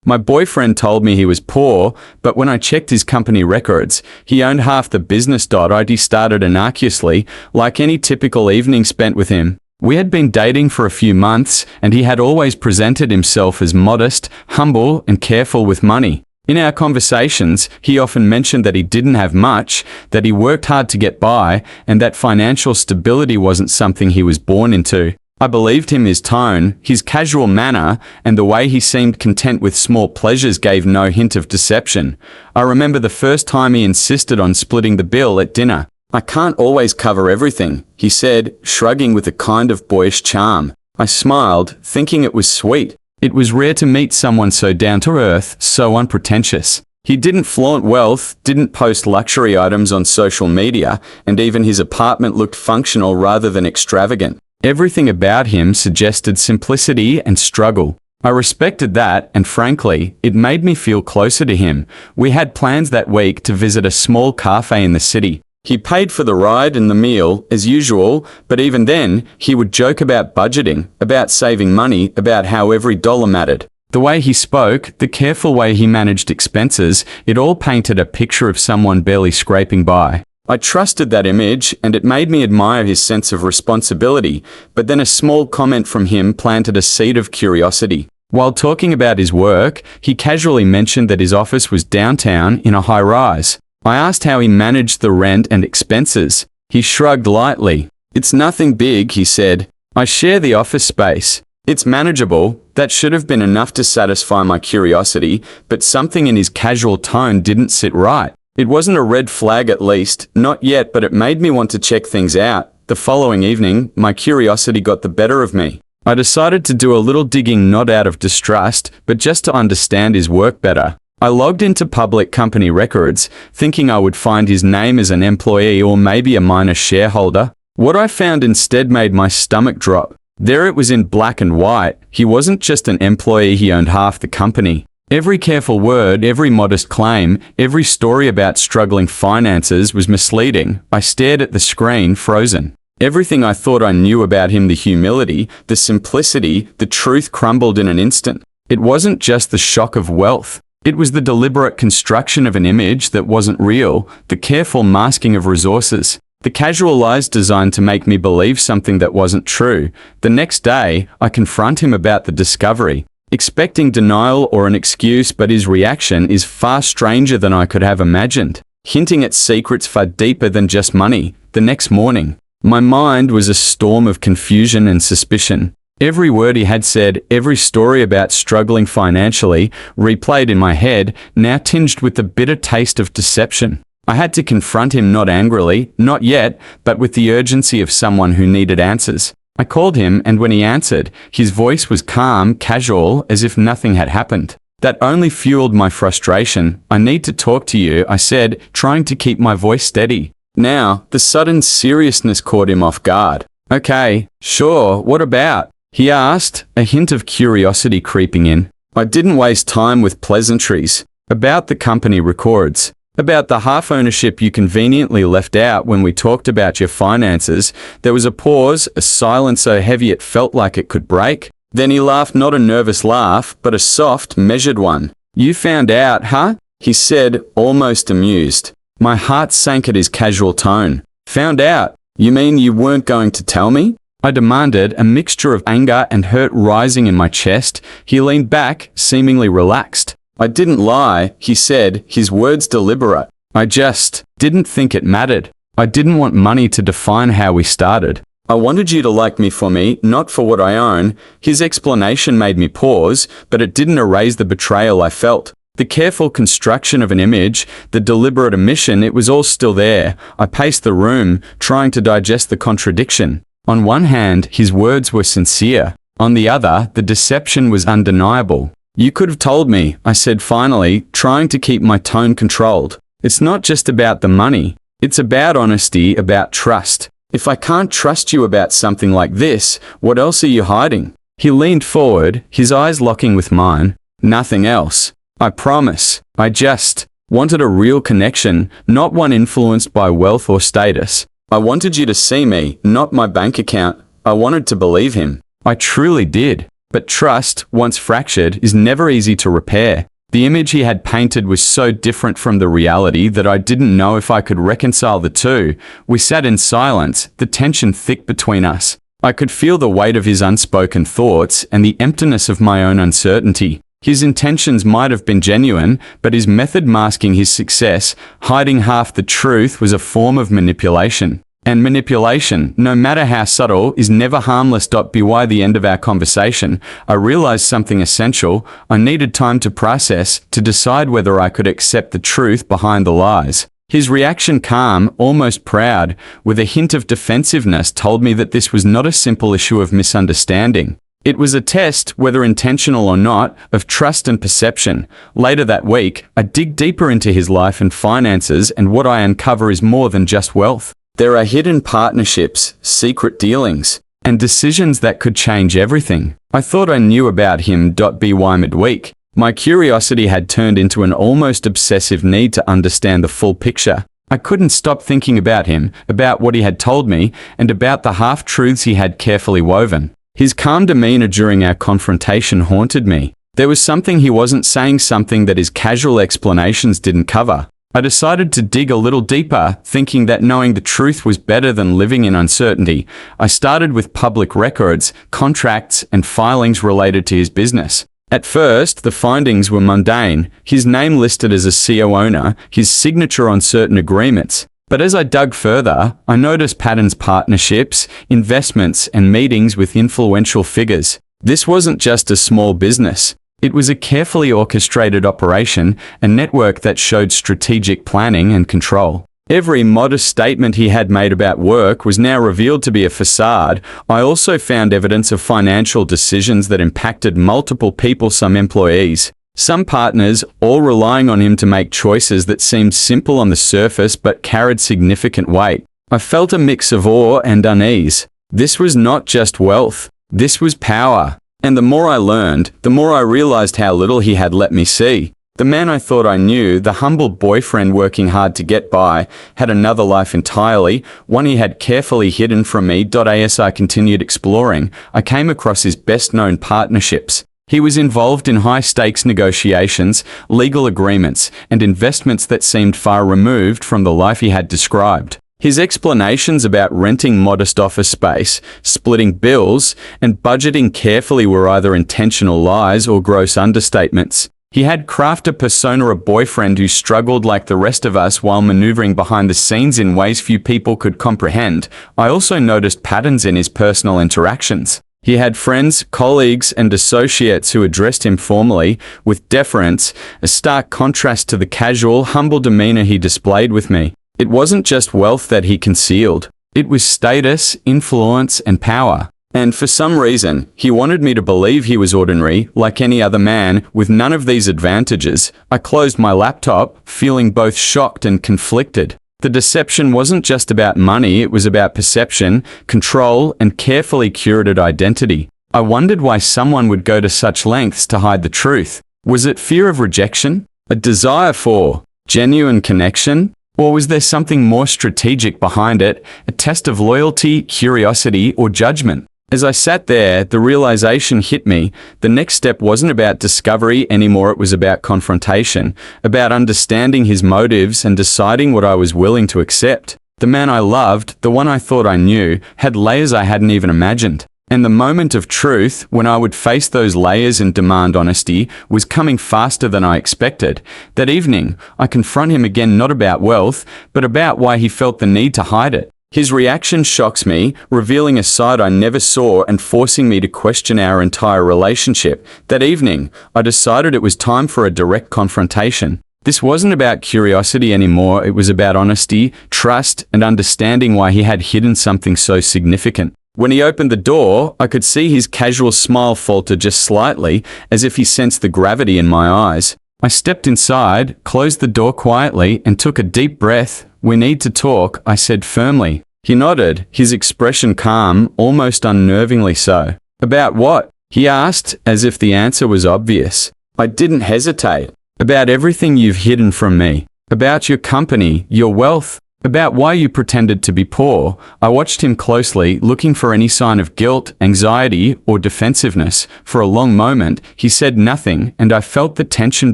My boyfriend told me he was poor, but when I checked his company records, he owned half the business. I started innocuously, like any typical evening spent with him. We had been dating for a few months, and he had always presented himself as modest, humble, and careful with money. In our conversations, he often mentioned that he didn't have much, that he worked hard to get by, and that financial stability wasn't something he was born into. I believed him. His tone, his casual manner, and the way he seemed content with small pleasures gave no hint of deception. I remember the first time he insisted on splitting the bill at dinner. "I can't always cover everything," he said, shrugging with a kind of boyish charm. I smiled, thinking it was sweet. It was rare to meet someone so down-to-earth, so unpretentious. He didn't flaunt wealth, didn't post luxury items on social media, and even his apartment looked functional rather than extravagant. Everything about him suggested simplicity and struggle. I respected that, and frankly, it made me feel closer to him. We had plans that week to visit a small cafe in the city. He paid for the ride and the meal, as usual, but even then, he would joke about budgeting, about saving money, about how every dollar mattered. The way he spoke, the careful way he managed expenses, it all painted a picture of someone barely scraping by. I trusted that image, and it made me admire his sense of responsibility, but then a small comment from him planted a seed of curiosity. While talking about his work, he casually mentioned that his office was downtown in a high-rise. I asked how he managed the rent and expenses. He shrugged lightly. "It's nothing big," he said. "I share the office space. It's manageable." That should have been enough to satisfy my curiosity, but something in his casual tone didn't sit right. It wasn't a red flag, at least, not yet, but it made me want to check things out. The following evening, my curiosity got the better of me. I decided to do a little digging, not out of distrust, but just to understand his work better. I logged into public company records, thinking I would find his name as an employee or maybe a minor shareholder. What I found instead made my stomach drop. There it was in black and white. He wasn't just an employee, he owned half the company. Every careful word, every modest claim, every story about struggling finances was misleading. I stared at the screen, frozen. Everything I thought I knew about him, the humility, the simplicity, the truth crumbled in an instant. It wasn't just the shock of wealth. It was the deliberate construction of an image that wasn't real, the careful masking of resources, the casual lies designed to make me believe something that wasn't true. The next day, I confront him about the discovery, expecting denial or an excuse, but his reaction is far stranger than I could have imagined, hinting at secrets far deeper than just money. The next morning, my mind was a storm of confusion and suspicion. Every word he had said, every story about struggling financially, replayed in my head, now tinged with the bitter taste of deception. I had to confront him, not angrily, not yet, but with the urgency of someone who needed answers. I called him, and when he answered, his voice was calm, casual, as if nothing had happened. That only fueled my frustration. "I need to talk to you," I said, trying to keep my voice steady. Now, the sudden seriousness caught him off guard. "Okay, sure, what about?" he asked, a hint of curiosity creeping in. I didn't waste time with pleasantries. "About the company records. About the half ownership you conveniently left out when we talked about your finances." There was a pause, a silence so heavy it felt like it could break. Then he laughed, not a nervous laugh, but a soft, measured one. "You found out, huh?" he said, almost amused. My heart sank at his casual tone. "Found out? You mean you weren't going to tell me?" I demanded, a mixture of anger and hurt rising in my chest. He leaned back, seemingly relaxed. "I didn't lie," he said, his words deliberate. "I just didn't think it mattered. I didn't want money to define how we started. I wanted you to like me for me, not for what I own." His explanation made me pause, but it didn't erase the betrayal I felt. The careful construction of an image, the deliberate omission, it was all still there. I paced the room, trying to digest the contradiction. On one hand, his words were sincere. On the other, the deception was undeniable. "You could have told me," I said finally, trying to keep my tone controlled. "It's not just about the money. It's about honesty, about trust. If I can't trust you about something like this, what else are you hiding?" He leaned forward, his eyes locking with mine. "Nothing else. I promise. I just wanted a real connection, not one influenced by wealth or status. I wanted you to see me, not my bank account." I wanted to believe him. I truly did. But trust, once fractured, is never easy to repair. The image he had painted was so different from the reality that I didn't know if I could reconcile the two. We sat in silence, the tension thick between us. I could feel the weight of his unspoken thoughts and the emptiness of my own uncertainty. His intentions might have been genuine, but his method masking his success, hiding half the truth, was a form of manipulation. And manipulation, no matter how subtle, is never harmless. By the end of our conversation, I realized something essential. I needed time to process, to decide whether I could accept the truth behind the lies. His reaction, calm, almost proud, with a hint of defensiveness, told me that this was not a simple issue of misunderstanding. It was a test, whether intentional or not, of trust and perception. Later that week, I dig deeper into his life and finances, and what I uncover is more than just wealth. There are hidden partnerships, secret dealings, and decisions that could change everything. I thought I knew about him. By midweek, my curiosity had turned into an almost obsessive need to understand the full picture. I couldn't stop thinking about him, about what he had told me, and about the half-truths he had carefully woven. His calm demeanor during our confrontation haunted me. There was something he wasn't saying, something that his casual explanations didn't cover. I decided to dig a little deeper, thinking that knowing the truth was better than living in uncertainty. I started with public records, contracts, and filings related to his business. At first, the findings were mundane: his name listed as a CO owner, his signature on certain agreements. But as I dug further, I noticed patterns: partnerships, investments, and meetings with influential figures. This wasn't just a small business. It was a carefully orchestrated operation, a network that showed strategic planning and control. Every modest statement he had made about work was now revealed to be a facade. I also found evidence of financial decisions that impacted multiple people, some employees, some partners, all relying on him to make choices that seemed simple on the surface but carried significant weight. I felt a mix of awe and unease. This was not just wealth. This was power. And the more I learned, the more I realized how little he had let me see. The man I thought I knew, the humble boyfriend working hard to get by, had another life entirely, one he had carefully hidden from me. As I continued exploring, I came across his best-known partnerships. He was involved in high-stakes negotiations, legal agreements, and investments that seemed far removed from the life he had described. His explanations about renting modest office space, splitting bills, and budgeting carefully were either intentional lies or gross understatements. He had crafted a persona, a boyfriend who struggled like the rest of us while maneuvering behind the scenes in ways few people could comprehend. I also noticed patterns in his personal interactions. He had friends, colleagues, and associates who addressed him formally, with deference, a stark contrast to the casual, humble demeanor he displayed with me. It wasn't just wealth that he concealed. It was status, influence, and power. And for some reason, he wanted me to believe he was ordinary, like any other man, with none of these advantages. I closed my laptop, feeling both shocked and conflicted. The deception wasn't just about money, it was about perception, control, and carefully curated identity. I wondered why someone would go to such lengths to hide the truth. Was it fear of rejection? A desire for genuine connection? Or was there something more strategic behind it, a test of loyalty, curiosity, or judgment? As I sat there, the realization hit me. The next step wasn't about discovery anymore, it was about confrontation, about understanding his motives and deciding what I was willing to accept. The man I loved, the one I thought I knew, had layers I hadn't even imagined. And the moment of truth, when I would face those layers and demand honesty, was coming faster than I expected. That evening, I confront him again, not about wealth, but about why he felt the need to hide it. His reaction shocks me, revealing a side I never saw and forcing me to question our entire relationship. That evening, I decided it was time for a direct confrontation. This wasn't about curiosity anymore, it was about honesty, trust, and understanding why he had hidden something so significant. When he opened the door, I could see his casual smile falter just slightly, as if he sensed the gravity in my eyes. I stepped inside, closed the door quietly, and took a deep breath. "We need to talk," I said firmly. He nodded, his expression calm, almost unnervingly so. "About what?" he asked, as if the answer was obvious. I didn't hesitate. "About everything you've hidden from me. About your company, your wealth, About why you pretended to be poor. I watched him closely, looking for any sign of guilt, anxiety, or defensiveness. For a long moment, he said nothing, and I felt the tension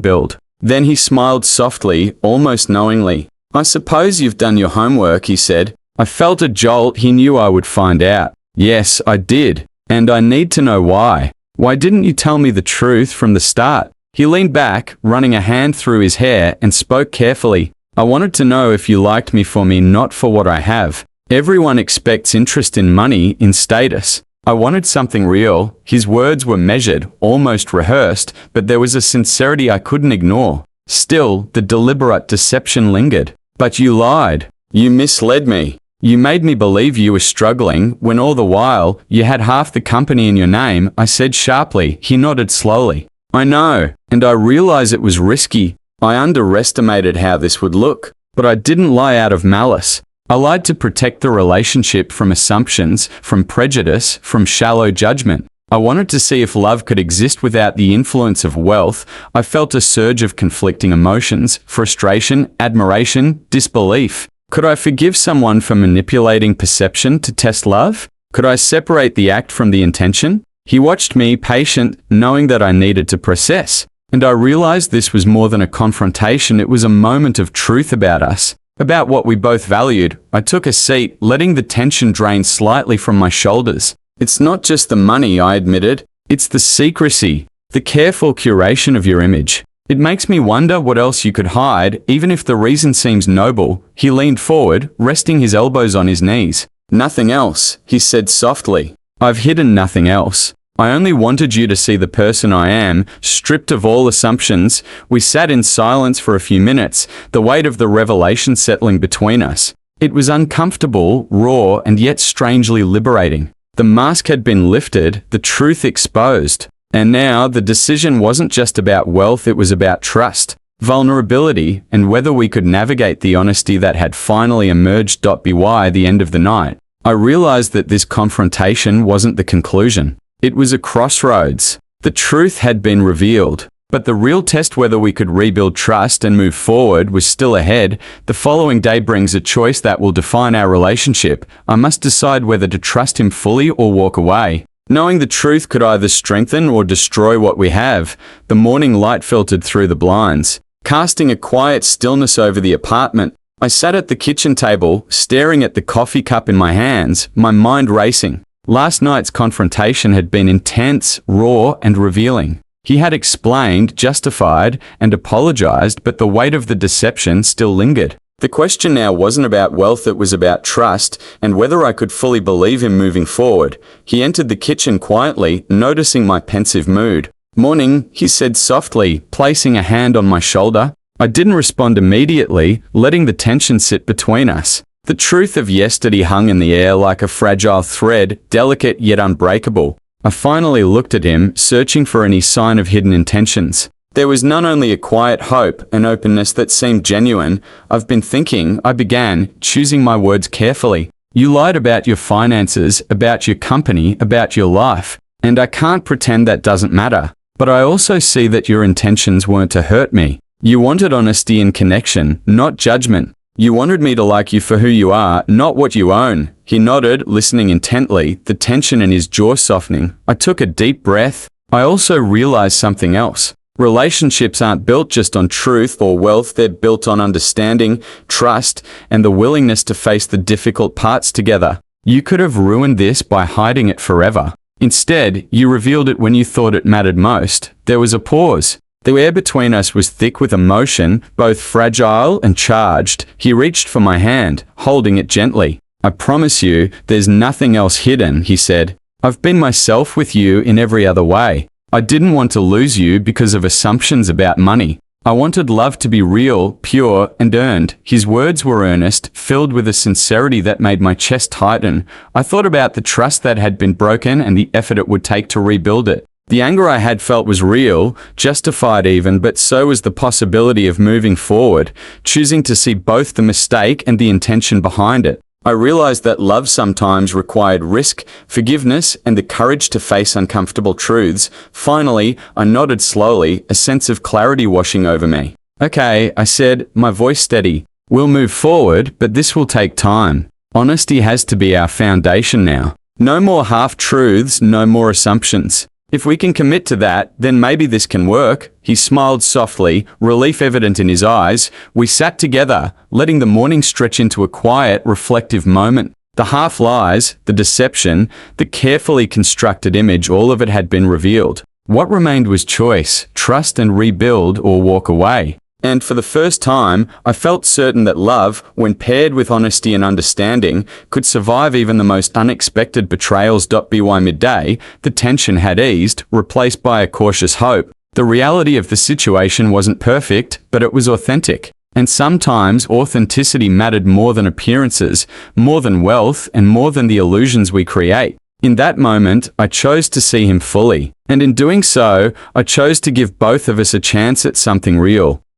build. Then he smiled softly, almost knowingly. "I suppose you've done your homework," he said. I felt a jolt. He knew I would find out. Yes, I did. And I need to know why. Why didn't you tell me the truth from the start? He leaned back, running a hand through his hair, and spoke carefully. "I wanted to know if you liked me for me, not for what I have. Everyone expects interest in money, in status. I wanted something real." His words were measured, almost rehearsed, but there was a sincerity I couldn't ignore. Still, the deliberate deception lingered. "But you lied. You misled me. You made me believe you were struggling, when all the while, you had half the company in your name," I said sharply. He nodded slowly. "I know, and I realize it was risky. I underestimated how this would look, but I didn't lie out of malice. I lied to protect the relationship from assumptions, from prejudice, from shallow judgment. I wanted to see if love could exist without the influence of wealth." I felt a surge of conflicting emotions, frustration, admiration, disbelief. Could I forgive someone for manipulating perception to test love? Could I separate the act from the intention? He watched me, patient, knowing that I needed to process. And I realized this was more than a confrontation. It was a moment of truth about us, about what we both valued. I took a seat, letting the tension drain slightly from my shoulders. "It's not just the money," I admitted. "It's the secrecy, the careful curation of your image. It makes me wonder what else you could hide, even if the reason seems noble." He leaned forward, resting his elbows on his knees. "Nothing else," he said softly. "I've hidden nothing else. I only wanted you to see the person I am, stripped of all assumptions." We sat in silence for a few minutes, the weight of the revelation settling between us. It was uncomfortable, raw, and yet strangely liberating. The mask had been lifted, the truth exposed. And now the decision wasn't just about wealth, it was about trust, vulnerability, and whether we could navigate the honesty that had finally emerged. By the end of the night, I realized that this confrontation wasn't the conclusion. It was a crossroads. The truth had been revealed, but the real test, whether we could rebuild trust and move forward, was still ahead. The following day brings a choice that will define our relationship. I must decide whether to trust him fully or walk away. Knowing the truth could either strengthen or destroy what we have. The morning light filtered through the blinds, casting a quiet stillness over the apartment. I sat at the kitchen table, staring at the coffee cup in my hands, my mind racing. Last night's confrontation had been intense, raw, and revealing. He had explained, justified, and apologized, but the weight of the deception still lingered. The question now wasn't about wealth, it was about trust, and whether I could fully believe him moving forward. He entered the kitchen quietly, noticing my pensive mood. "Morning," he said softly, placing a hand on my shoulder. I didn't respond immediately, letting the tension sit between us. The truth of yesterday hung in the air like a fragile thread, delicate yet unbreakable. I finally looked at him, searching for any sign of hidden intentions. There was none, only a quiet hope, an openness that seemed genuine. "I've been thinking," I began, choosing my words carefully. "You lied about your finances, about your company, about your life. And I can't pretend that doesn't matter. But I also see that your intentions weren't to hurt me. You wanted honesty and connection, not judgment. You wanted me to like you for who you are, not what you own." He nodded, listening intently, the tension in his jaw softening. I took a deep breath. I also realized something else. Relationships aren't built just on truth or wealth, they're built on understanding, trust, and the willingness to face the difficult parts together. You could have ruined this by hiding it forever. Instead, you revealed it when you thought it mattered most. There was a pause. The air between us was thick with emotion, both fragile and charged. He reached for my hand, holding it gently. "I promise you, there's nothing else hidden," he said. "I've been myself with you in every other way. I didn't want to lose you because of assumptions about money. I wanted love to be real, pure, and earned." His words were earnest, filled with a sincerity that made my chest tighten. I thought about the trust that had been broken and the effort it would take to rebuild it. The anger I had felt was real, justified even, but so was the possibility of moving forward, choosing to see both the mistake and the intention behind it. I realized that love sometimes required risk, forgiveness, and the courage to face uncomfortable truths. Finally, I nodded slowly, a sense of clarity washing over me. "Okay," I said, my voice steady. We'll move forward, but this will take time. Honesty has to be our foundation now. No more half-truths, no more assumptions. If we can commit to that, then maybe this can work." He smiled softly, relief evident in his eyes. We sat together, letting the morning stretch into a quiet, reflective moment. The half-lies, the deception, the carefully constructed image, all of it had been revealed. What remained was choice, trust and rebuild or walk away. And for the first time, I felt certain that love, when paired with honesty and understanding, could survive even the most unexpected betrayals. By midday, the tension had eased, replaced by a cautious hope. The reality of the situation wasn't perfect, but it was authentic. And sometimes authenticity mattered more than appearances, more than wealth, and more than the illusions we create. In that moment, I chose to see him fully. And in doing so, I chose to give both of us a chance at something real.